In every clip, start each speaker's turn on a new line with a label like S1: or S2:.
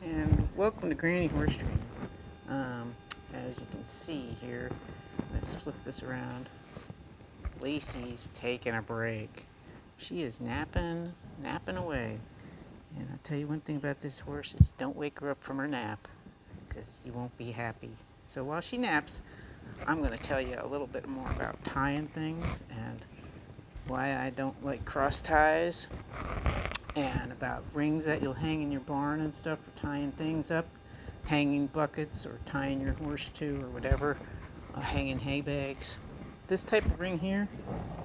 S1: and welcome to Granny Horse Training. As you can see here, let's flip this around. Lacey's taking a break. She is napping away. And I'll tell you one thing about this horse is don't wake her up from her nap, because you won't be happy. So while she naps, I'm going to tell you a little bit more about tying things and why I don't like cross ties, and about rings that you'll hang in your barn and stuff for tying things up, hanging buckets or tying your horse to or whatever, hanging hay bags. This type of ring here,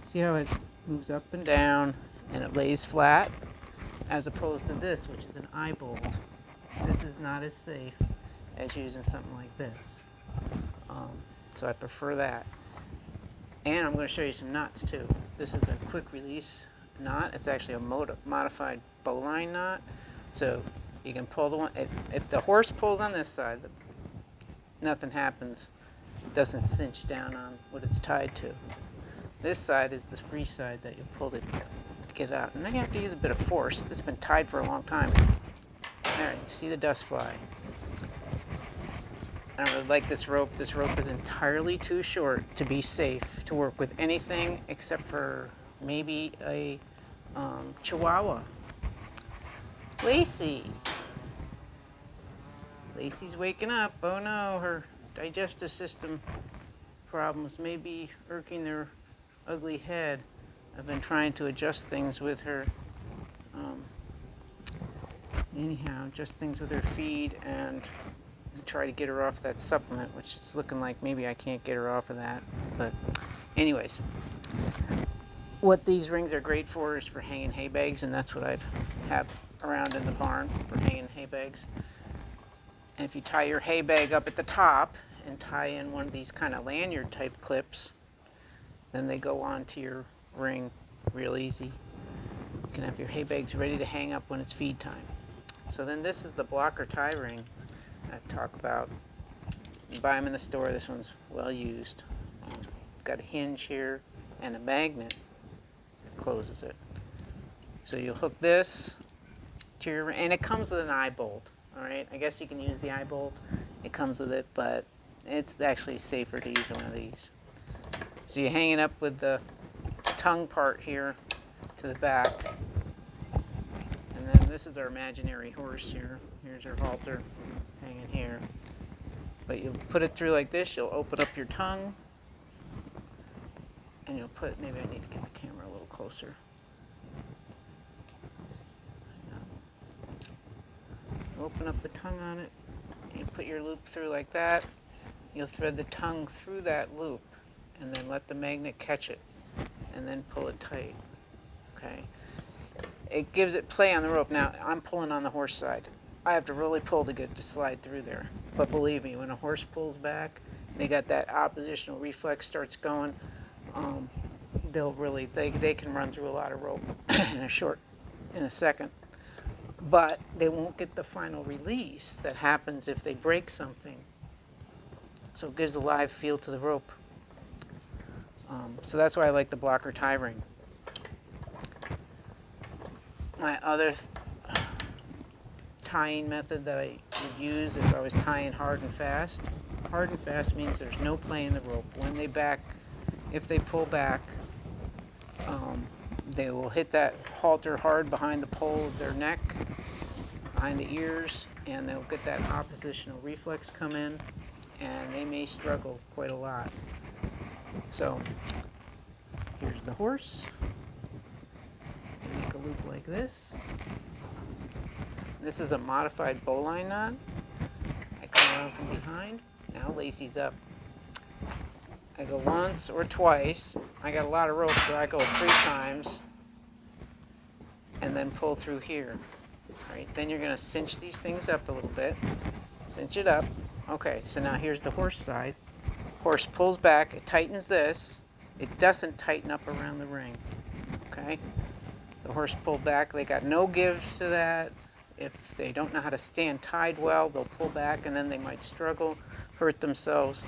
S1: see how it moves up and down and it lays flat, as opposed to this, which is an eye bolt. This is not as safe as using something like this. So I prefer that. And I'm going to show you some knots too. This is a quick release knot. It's actually a modified bowline knot. So you can pull the one, if the horse pulls on this side, nothing happens. It doesn't cinch down on what it's tied to. This side is the free side that you pull to get out. And then you have to use a bit of force. This has been tied for a long time. There, you see the dust fly. I don't really like this rope. This rope is entirely too short to be safe to work with anything except for maybe a Chihuahua. Lacey's waking up. Oh no, her digestive system problems may be irking their ugly head. I've been trying to adjust things with her. Adjust things with her feed and try to get her off that supplement, which is looking like maybe I can't get her off of that. But anyways, what these rings are great for is for hanging hay bags, and that's what I have around in the barn for hanging hay bags. And if you tie your hay bag up at the top and tie in one of these kind of lanyard type clips, then they go onto your ring real easy. You can have your hay bags ready to hang up when it's feed time. So then this is the blocker tie ring I talk about. You buy them in the store. This one's well used. Got a hinge here and a magnet that closes it. So you'll hook this to your, and it comes with an eye bolt. All right, I guess you can use the eye bolt. It comes with it, but it's actually safer to use one of these. So you hang it up with the tongue part here to the back. And then this is our imaginary horse here. Here's our halter hanging here. But you'll put it through like this. You'll open up your tongue. And you'll put, maybe I need to get the camera a little closer. Open up the tongue on it. And you put your loop through like that. You'll thread the tongue through that loop. And then let the magnet catch it. And then pull it tight. Okay. It gives it play on the rope. Now, I'm pulling on the horse side. I have to really pull to get it to slide through there. But believe me, when a horse pulls back, they got that oppositional reflex starts going, they can run through a lot of rope in a second. But they won't get the final release that happens if they break something. So it gives a live feel to the rope. So that's why I like the blocker tie ring. My other tying method that I would use if I was tying hard and fast. Hard and fast means there's no play in the rope. When they back, if they pull back, they will hit that halter hard behind the pole of their neck, behind the ears, and they'll get that oppositional reflex come in, and they may struggle quite a lot. So here's the horse. Make a loop like this. This is a modified bowline knot. I come around from behind. Now Lacey's up. I go once or twice. I got a lot of rope, so I go 3 times and then pull through here. All right, then you're going to cinch these things up a little bit. Cinch it up. Okay, so now here's the horse side. Horse pulls back. It tightens this. It doesn't tighten up around the ring. Okay? The horse pulled back. They got no give to that. If they don't know how to stand tied well, they'll pull back and then they might struggle, hurt themselves.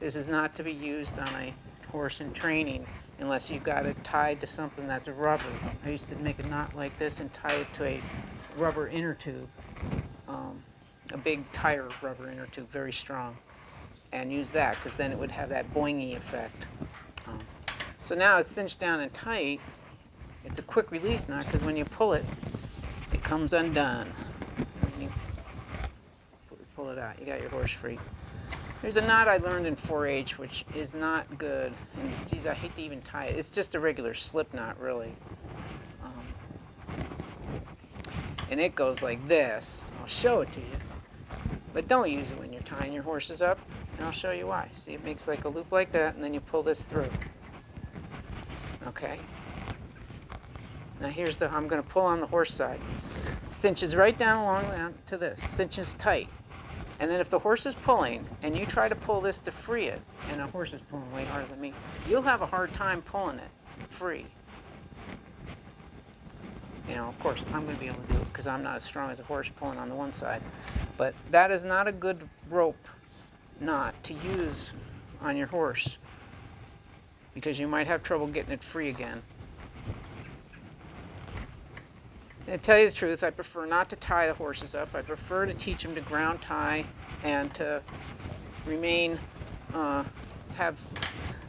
S1: This is not to be used on a horse in training unless you've got it tied to something that's rubber. I used to make a knot like this and tie it to a rubber inner tube. a big tire rubber inner tube, very strong, and use that, because then it would have that boingy effect. Um, so now it's cinched down and tight. It's a quick release knot, because when you pull it, it comes undone. And you pull it out, you got your horse free. There's a knot I learned in 4-H, which is not good. And geez, I hate to even tie it. It's just a regular slip knot, really. And it goes like this. I'll show it to you. But don't use it when you're tying your horses up, and I'll show you why. See, it makes like a loop like that, and then you pull this through. Okay? Now here's the, I'm going to pull on the horse side. Cinches right down along to this. Cinches tight. And then if the horse is pulling, and you try to pull this to free it, and a horse is pulling way harder than me, you'll have a hard time pulling it free. You know, of course, I'm going to be able to do it because I'm not as strong as a horse pulling on the one side. But that is not a good rope knot to use on your horse, because you might have trouble getting it free again. And to tell you the truth, I prefer not to tie the horses up. I prefer to teach them to ground tie and to remain,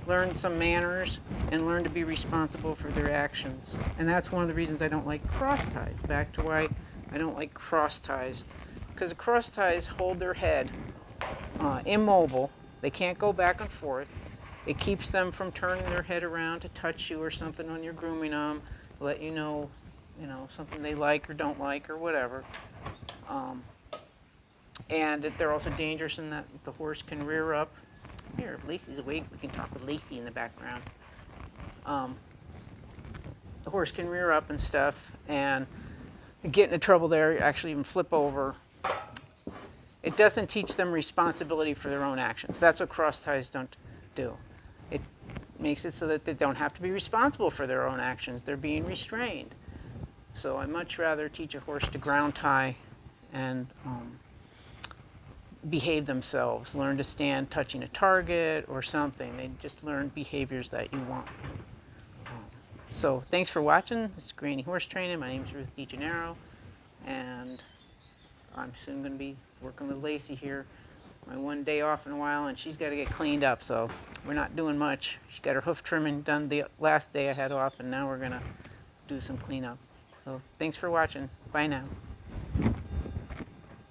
S1: learn some manners and learn to be responsible for their actions. And that's one of the reasons I don't like cross ties. Back to why I don't like cross ties. Because the cross ties hold their head immobile. They can't go back and forth. It keeps them from turning their head around to touch you or something when you're grooming them, let you know, something they like or don't like or whatever. And they're also dangerous in that the horse can rear up. Here, if Lacey's awake, we can talk with Lacey in the background. The horse can rear up and stuff and get into trouble there, actually even flip over. It doesn't teach them responsibility for their own actions. That's what cross ties don't do. It makes it so that they don't have to be responsible for their own actions. They're being restrained. So I much rather teach a horse to ground tie and behave themselves, learn to stand touching a target or something. They just learn behaviors that you want. So thanks for watching. This is Granny Horse Training. My name is Ruth DeGennaro, and I'm soon going to be working with Lacey here. My one day off in a while, and she's got to get cleaned up, so we're not doing much. She got her hoof trimming done the last day I had off, and now we're going to do some cleanup. So thanks for watching. Bye now.